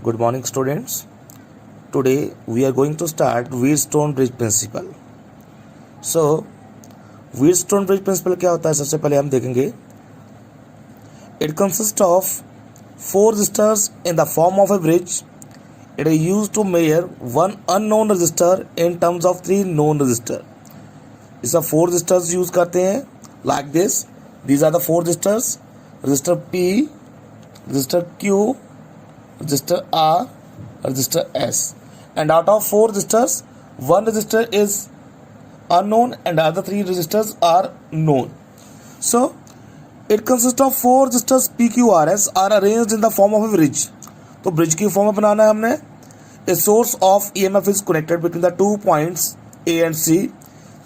Good morning, students. Today we are going to start Wheatstone Bridge Principle. So, Wheatstone Bridge Principle क्या होता है? सबसे पहले हम देखेंगे. It consists of 4 resistors in the form of a bridge. It is used to measure one unknown resistor in terms of 3 known resistor. इसका 4 resistors use करते हैं like this. These are the 4 resistors. Resistor P, resistor Q, resistor R, resistor S, and out of 4 resistors, one resistor is unknown and the other 3 resistors are known. So it consists of 4 resistors PQRS are arranged in the form of a bridge. तो bridge की form में बनाना है हमने. A source of EMF is connected between the 2 points A and C.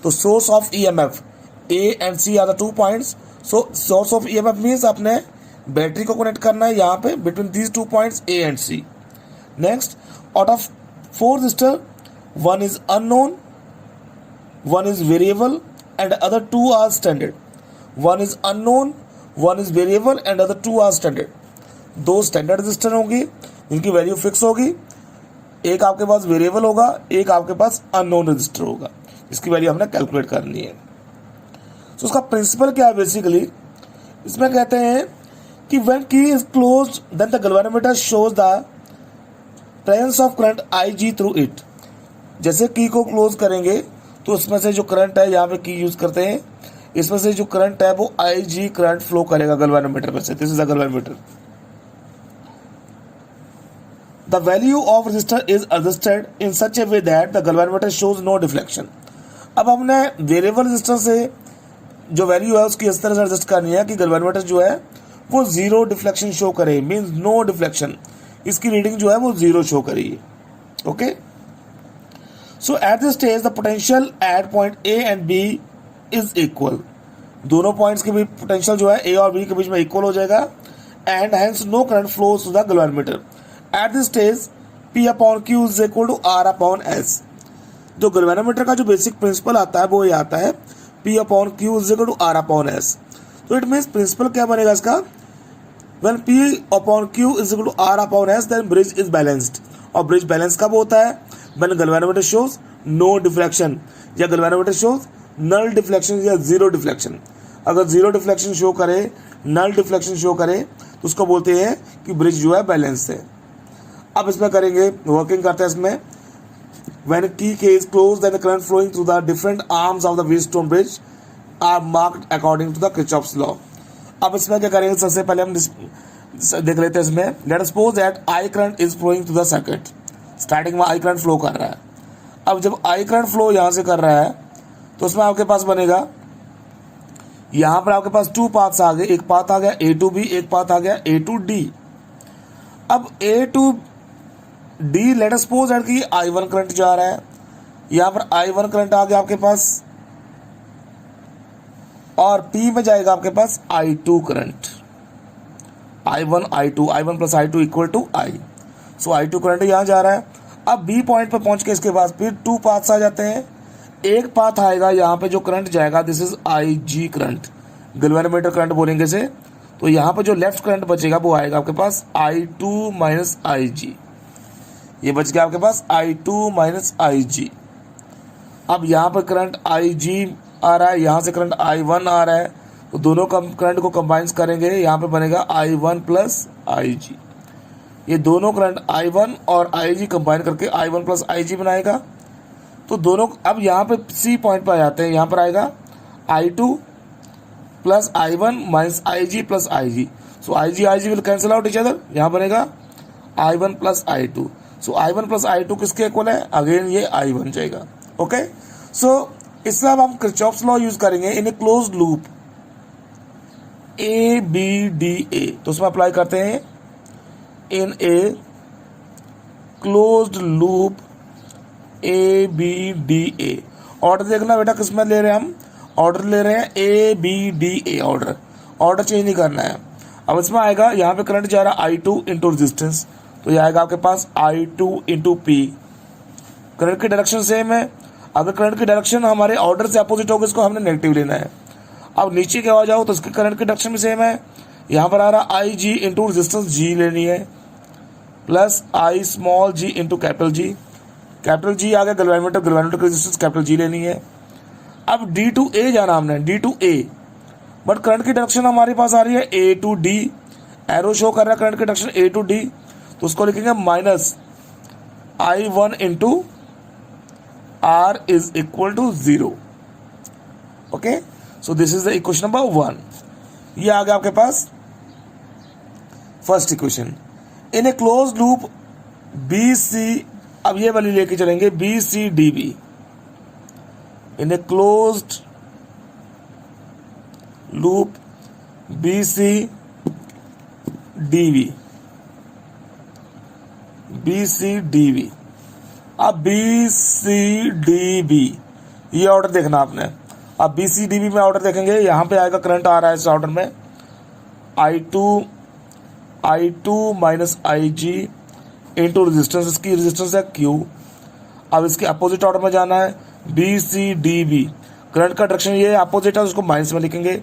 तो source of EMF A and C are the 2 points. So source of EMF means आपने battery को connect करना है यहाँ पे between these 2 points A and C. Next, out of 4 register, 1 is unknown, 1 is variable and other 2 are standard. 1 is unknown, 1 is variable and other 2 are standard. 2 standard register होंगी जिनकी value fix होगी. एक आपके पास variable होगा, एक आपके पास unknown register होगा, इसकी वैल्यू हमने कैलकुलेट करनी है. तो उसका प्रिंसिपल क्या है? बेसिकली इसमें कहते हैं कि when key is closed then the galvanometer shows the presence of current Ig through it. जैसे की को क्लोज करेंगे तो उसमें से जो करंट है, यहाँ पे की यूज करते हैं, इसमें से जो करंट है वो Ig करंट फ्लो करेगा गैल्वेनोमीटर में से. This is the galvanometer. The value of resistor is adjusted in such a way that the galvanometer shows no deflection. अब हमने वेरिएबल रजिस्टर से जो वैल्यू है उसकी इस तरह से एडजस्ट करनी है कि गैल्वेनोमीटर जो है वो 0 डिफ्लेक्शन शो करे, मीन्स नो डिफ्लेक्शन. इसकी रीडिंग जो है वो 0 शो करेगी. Okay, so at this stage the potential at point A and B is equal. दोनों पॉइंट्स के बीच पोटेंशियल जो है ए और बी के बीच में इक्वल हो जाएगा and hence no current flows to the galvanometer. At this stage P upon Q is equal to R upon S. जो गैल्वेनोमीटर का जो बेसिक प्रिंसिपल आता है वो ये आता है P upon Q is equal to R upon S. तो इट मीन्स प्रिंसिपल क्या बनेगा इसका? When P upon Q is equal to R upon S, then bridge is balanced. और ब्रिज बैलेंस कब होता है? When galvanometer shows no deflection या galvanometer shows null deflection या zero deflection. अगर zero deflection शो करे, null deflection शो करे तो उसको बोलते हैं कि ब्रिज जो है बैलेंस है. अब इसमें करेंगे, वर्किंग करते हैं इसमें. When key K is closed, then the current flowing through the different arms of the Wheatstone bridge are marked according to the Kirchhoff's law. अब इसमें क्या करेंगे? सबसे पहले हम देख लेते हैं इसमें. Let us suppose that I current is flowing to the circuit. Starting में आई करंट फ्लो कर रहा है. अब जब आई करंट फ्लो यहाँ से कर रहा है तो उसमें आपके पास बनेगा, यहाँ पर आपके पास 2 पाथ्स आ गए. एक पाथ आ गया ए टू बी, एक पाथ आ गया ए टू डी. अब A to D let us suppose that कि I1 करंट जा रहा है. यहाँ पर I1 करंट आ गया आपके पास और P में जाएगा आपके पास I2 current. I1 plus I2 equal to I. So I2 current यहाँ जा रहा है. अब B पॉइंट पर पहुंच के इसके बाद फिर 2 पाथ्स आ जाते हैं. एक पाथ आएगा यहाँ पे जो करंट जाएगा, this is Ig current, galvanometer current बोलेंगे इसे. तो यहाँ पे जो लेफ्ट करंट बचेगा वो आएगा आपके पास I2 माइनस Ig. ये बच गया आपके पास I2 माइनस Ig. अब यहाँ पर करंट Ig आ रहा है, यहाँ से करंट I1 आ रहा है, तो दोनों करंट को कंबाइन करेंगे, यहाँ पे बनेगा I1 प्लस Ig. ये दोनों करंट I1 और Ig कंबाइन करके I1 प्लस Ig बनाएगा. तो दोनों अब यहाँ पे C पॉइंट पर आ जाते हैं. यहाँ पर आएगा I2 plus I1 minus Ig plus Ig. So Ig will cancel out each other. यहाँ बनेगा I1 प्लस I2. सो I1 प्लस I2 किसके इक्वल है? अगेन ये I बन जाएगा. ओके, सो इससे अब हम किरचॉफ्स लॉ यूज करेंगे in a closed loop ABDA. तो उसमें अप्लाई करते हैं in a closed loop ABDA. Order देखना बेटा, किसमें ले रहे हैं हम? ऑर्डर ले रहे हैं ABDA. ऑर्डर चेंज नहीं करना है. अब इसमें आएगा, यहाँ पे करंट जा रहा है I2 इंटू रेजिस्टेंस, तो ये आएगा आपके पास I2 इंटू P. करंट की डायरेक्शन सेम है. अगर करंट की डायरेक्शन हमारे ऑर्डर से अपोजिट होगी, इसको हमने नेगेटिव लेना है. अब नीचे क्या हो जाओ तो इसके करंट की डायरेक्शन भी सेम है. यहाँ पर आ रहा Ig इंटू रेजिस्टेंस G लेनी है. Plus I small G into capital G. Capital G आ गया गैल्वेनोमीटर, गैल्वेनोमीटर की रेजिस्टेंस कैपिटल जी लेनी है। अब डी टू ए जाना हमने, D to A, but current की डायरेक्शन हमारे पास आ रही है A to D, arrow show कर रहा है करंट की डायरेक्शन ए टू डी, तो उसको लिखेंगे minus I one into R is equal to 0। Okay, so this is the equation number 1। ये आ गया आपके पास first equation. In a close loop B C, अब ये वाली लेके चलेंगे B C D B. In a closed loop B C D B, B C D B. अब बी सी डी बी ये ऑर्डर देखना आपने। अब बी सी डी बी में ऑर्डर देखेंगे, यहाँ पे आएगा करंट आ रहा है इस ऑर्डर में I two minus I G into resistance, इसकी रेजिस्टेंस है क्यू। अब इसके अपोजिट ऑर्डर में जाना है, B C D B, current का डायरेक्शन ये अपोजिट है, उसको माइनस में लिखेंगे,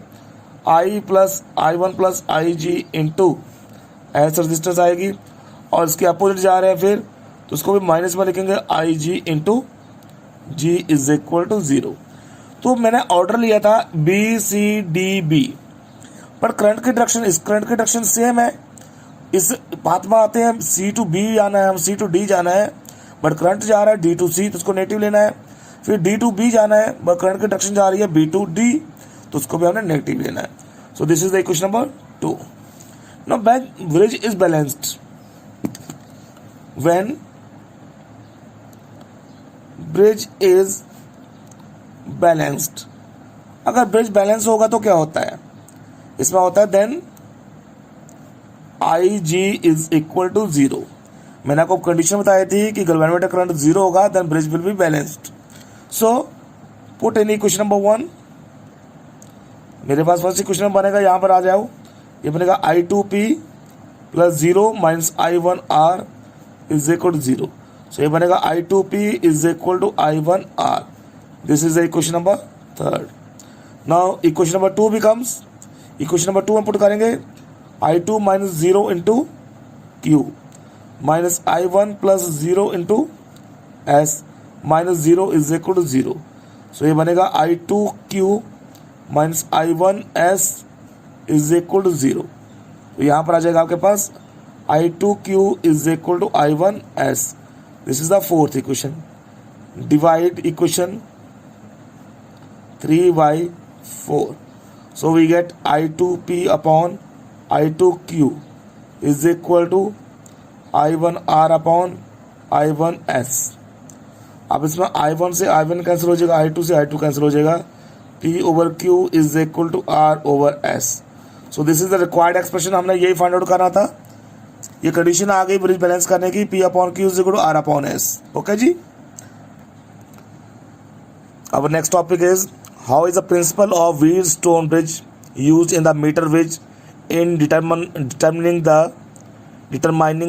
I plus I one plus I G into S resistance आएगी, और इसके अपोजिट जा रहे हैं फिर, तो उसको भी माइनस में लिखेंगे, I G into G is equal to 0। तो मैंने ऑर्डर लिया था बी सी डी बी, पर करंट की डायरेक्शन, इस करंट की डायरेक्शन सेम है। इस बात में आते हैं सी टू बी जाना है, हम सी टू डी जाना है, बट करंट जा रहा है डी टू सी, तो उसको नेगेटिव लेना है। फिर डी टू बी जाना है, बट करंट की डायरेक्शन जा रही है बी टू डी, तो उसको भी हमने नेगेटिव लेना है। So this is the equation number 2। Now when bridge is balanced, when bridge is balanced, अगर ब्रिज बैलेंस होगा तो क्या होता है, इसमें होता है then I G is equal to 0। मैंने आपको कंडीशन बताई थी कि गैल्वेनोमीटर करंट 0 होगा, then bridge will be balanced. So put in equation number 1। मेरे पास फर्स्ट इक्वेशन बनेगा, यहाँ पर आ जाओ, ये बनेगा I two P plus 0 minus I one R is equal to 0। So ये बनेगा I two P is equal to I one R. This is the equation number 3rd। Now equation number 2 becomes, equation number 2 हम put करेंगे I two minus 0 into Q minus I one plus 0 into S minus 0 is equal to 0। So ये बनेगा I two Q minus I one S is equal to 0। तो यहाँ पर आ जाएगा आपके पास I two Q is equal to I one S. This is the 4th equation. Divide equation 3/4। So we get I2P upon I2Q is equal to I1R upon I1S। अब इसमें I1 से I1 कैंसिल हो जाएगा, I2 से I2 cancel हो जाएगा, P over Q is equal to R over S। So this is the required expression, हमने यही फाइंड आउट करना था। ये कंडीशन आ गई ब्रिज बैलेंस करने की, P upon Q is equal to R upon S। Okay जी। Our next topic is how is the principle of Wheatstone bridge used in the meter bridge in determining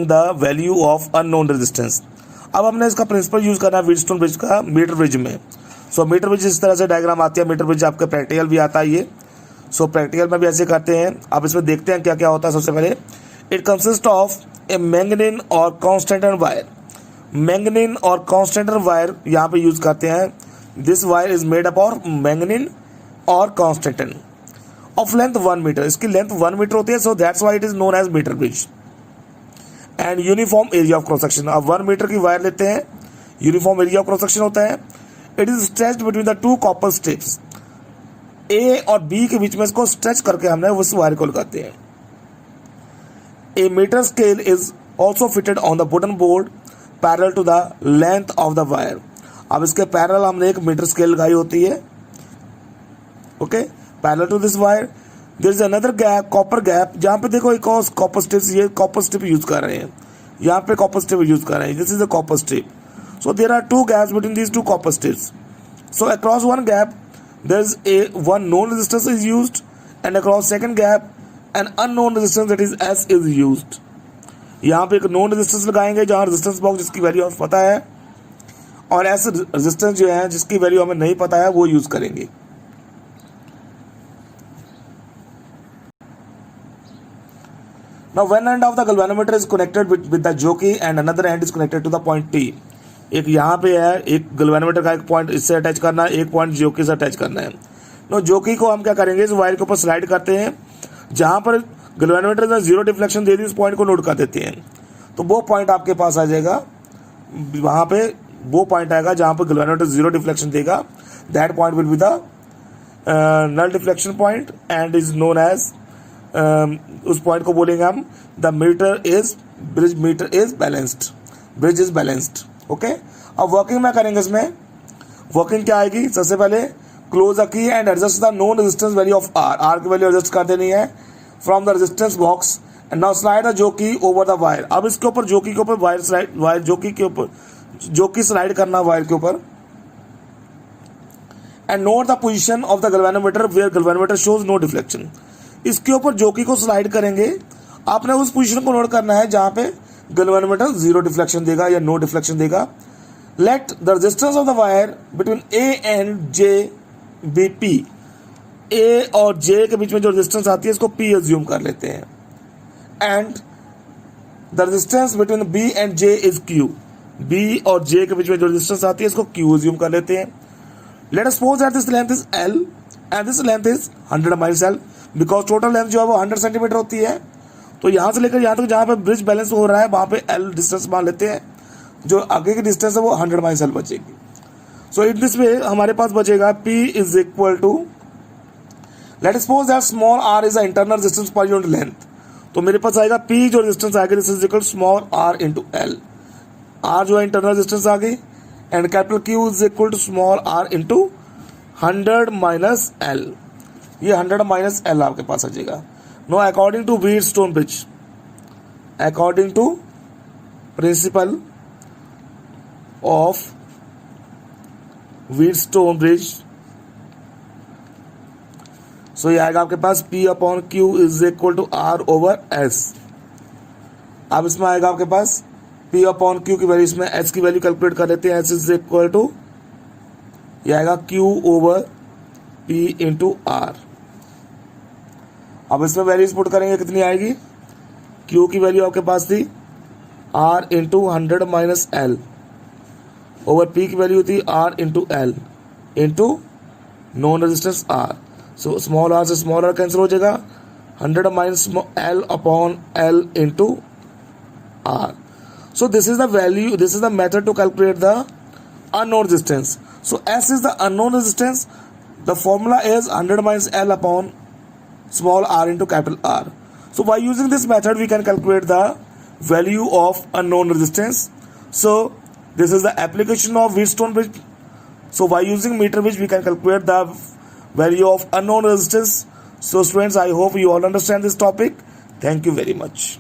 the value of unknown resistance। अब हमने इसका principal use करना है Wheatstone bridge का metre bridge में। सो metre bridge इस तरह से डायग्राम आती है, मीटर ब्रिज आपके प्रैक्टिकल भी आता है ये। सो प्रैक्टिकल में भी ऐसे करते हैं। अब इसमें देखते हैं क्या क्या होता है। सबसे पहले it consist of a manganin और कॉन्स्टेंटन वायर। मैंगनीन और कॉन्स्टेंटन वायर यहाँ पे यूज करते हैं। This wire is made up of manganin और कॉन्स्टेंटन ऑफ लेंथ 1 मीटर। इसकी लेंथ 1 मीटर होती है, so that's why it is known as metre bridge. And uniform area of cross section. अब 1 metre की वायर लेते हैं, uniform area of cross section होता है। It is stretched between the 2 copper strips. A और B के बीच में इसको स्ट्रेच करके हमने उस वायर को लगाते हैं। A metre scale is also fitted on the wooden board parallel to the length of the wire. अब इसके पैरेलल हमने एक मीटर स्केल लगाई होती है। Okay, parallel to this wire there is another gap, copper gap, जहां पे देखो एक और कॉपर स्ट्रिप्स, ये कॉपर स्ट्रिप यूज कर रहे हैं, यहाँ पे कॉपर स्ट्रिप यूज कर रहे हैं। This is a copper strip. So there are 2 gaps between these 2 copper strips. So across one gap there is a one known resistance is used, and across second gap an unknown resistance that is S is used। यहाँ पे एक known resistance लगाएंगे जहाँ resistance box जिसकी value हमें पता है, और ऐसे रेजिस्टेंस जो है जिसकी वैल्यू हमें नहीं पता है वो यूज करेंगे। Now one end of the galvanometer is connected with the jockey and another end is connected to the point T. एक यहाँ पे है, एक गैल्वेनोमीटर का एक पॉइंट इससे अटैच करना है, एक पॉइंट जोकी से अटैच करना है। नो जोकी को हम क्या करेंगे, इस वायर के ऊपर स्लाइड करते हैं, जहाँ पर गैल्वेनोमीटर ने जीरो डिफ्लेक्शन दे दी उस पॉइंट को नोट कर देते हैं। तो वो पॉइंट आपके पास आ जाएगा, वहाँ पे वो पॉइंट आएगा जहाँ पर गैल्वेनोमीटर जीरो डिफ्लेक्शन देगा। That point will be the null deflection point and is known as, उस पॉइंट को बोलेंगे हम the bridge metre is balanced, bridge is balanced. Okay, अब वर्किंग में करेंगे, इसमें वर्किंग क्या आएगी, सबसे पहले close the key and adjust the known resistance value of R की वैल्यू एडजस्ट कर देनी है from the resistance box and now slide the जोकी ओवर द वायर। अब इसके ऊपर जोकी के ऊपर वायर जोकी के ऊपर जोकी स्लाइड करना वायर के ऊपर and note the position of the galvanometer where galvanometer shows no deflection. इसके ऊपर जोकी को स्लाइड करेंगे, आपने उस पोजीशन को नोट करना है जहां पे गैल्वेनोमीटर जीरो डिफ्लेक्शन देगा या नो डिफ्लेक्शन देगा। Let the resistance of the wire between A and J B P. A और जे के बीच में जो रेजिस्टेंस आती है इसको पी अज्यूम कर लेते हैं and the resistance between B and J is Q. B और जे के बीच में जो रेजिस्टेंस आती है इसको क्यू अज्यूम कर लेते हैं। Late us suppose that this length is L and this length is 100 miles L, because total length जो है वो 100 सेंटीमीटर होती है। तो यहां से लेकर यहां तक जहां पे ब्रिज बैलेंस हो रहा है वहां पे एल डिस्टेंस मान लेते हैं, जो आगे की डिस्टेंस है वो 100 माइल्स एल बचेगी। सो इन दिस वे हमारे पास बचेगा P is equal to, let suppose that small r is the internal resistance per unit length. तो मेरे पास आएगा P जो रेजिस्टेंस आएगी this is equal small r into L. r जो है इंटरनल रेजिस्टेंस आ गई and capital Q is equal to small r into 100 minus L. ये 100 माइनस एल आपके पास आ जाएगा। No according to Wheatstone bridge, according to principle of Wheatstone bridge, so ये आएगा आपके पास P upon Q is equal to R over S। अब इसमें आएगा आपके पास P अपॉन Q की वैल्यू, इसमें S की वैल्यू कैलकुलेट कर लेते हैं। S इज इक्वल टू ये आएगा Q over P into R। अब इसमें वैल्यूज पुट करेंगे, कितनी आएगी, Q की वैल्यू आपके पास थी R into 100 minus L over P की वैल्यू थी R into L into non resistance R। सो स्मॉल r से स्मॉल r कैंसिल हो जाएगा, 100 minus L upon L into R। So this is the value, this is the method to calculate द unknown resistance. So S is the unknown resistance. The formula is 100 minus L upon small r into capital R. So by using this method we can calculate the value of unknown resistance. So this is the application of Wheatstone bridge. So by using meter bridge we can calculate the value of unknown resistance. So students, I hope you all understand this topic. Thank you very much.